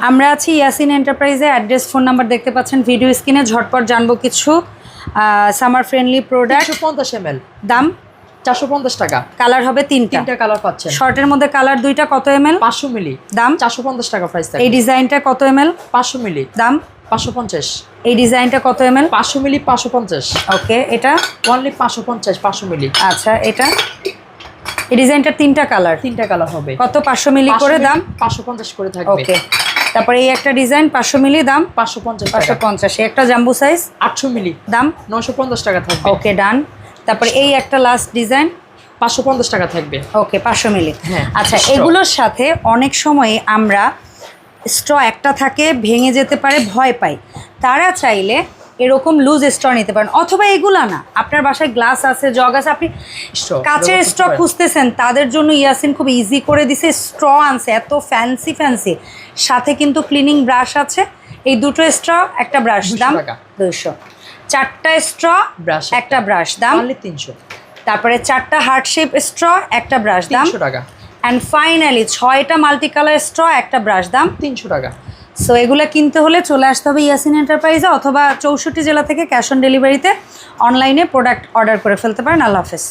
আমরা আছি Yasin এন্টারপ্রাইজে। Address, phone number দেখতে পাচ্ছেন ভিডিও স্ক্রিনে। ঝটপট জানবো কিছু সামার ফ্রেন্ডলি প্রোডাক্ট। 50 ml দাম 450 টাকা। কালার হবে তিনটা কালার পাচ্ছেন। শর্টের মধ্যে কালার দুইটা। কত ml? 500 মিলি। দাম 450 টাকা প্রাইস থাকে। এই ডিজাইনটা কত ml? 500 মিলি। দাম 550। এই ডিজাইনটা কত ml? 500 মিলি 550। ওকে, এটা অনলি 550 500 মিলি। আচ্ছা, এটা এই ডিজাইনটার তিনটা কালার হবে। কত? 500 মিলি করে দাম 550 করে থাকবে। ওকে, তারপরে এই একটা ডিজাইন 500 মিলি, দাম 550 টাকা। 550। একটা জাম্বো সাইজ 800 মিলি, দাম 950 টাকা থাকবে। ওকে, ডান। তারপরে এই একটা লাস্ট ডিজাইন 550 টাকা থাকবে। ওকে, 500 মিলি। হ্যাঁ, আচ্ছা, এগুলোর সাথে অনেক সময় আমরা স্ট্র একটা থাকে ভেঙে যেতে পারে, ভয় পাই। তারা চাইলে এরকম লুজ স্ট্র নিতে পারেন, অথবা এগুলা না, আপনার বাসায় গ্লাস আছে, জগ আছে, আপনি কাচের স্ট্র খুঁজতেছেন, তাদের জন্য ইয়াসিন খুব ইজি করে দিছে। স্ট্র আনছে এত ফ্যান্সি ফ্যান্সি, সাথে কিন্তু ক্লিনিং ব্রাশ আছে। এই দুটো স্ট্র, একটা ব্রাশ, দাম 200। চারটা স্ট্র ব্রাশ, একটা ব্রাশ, দাম 300। তারপরে চারটা হার্ট শেপ স্ট্র, একটা ব্রাশ, দাম 300 টাকা। অ্যান্ড ফাইনালি 6টা মাল্টি কালার স্ট্র, একটা ব্রাশ, দাম 300 টাকা। সো এগুলো কিনতে হলে চলে আসতে হবে ইয়াসিন এন্টারপ্রাইজে, অথবা 64 জেলা থেকে ক্যাশ অন ডেলিভারিতে অনলাইনে প্রোডাক্ট অর্ডার করে ফেলতে পারেন। আল্লাহ হাফেজ।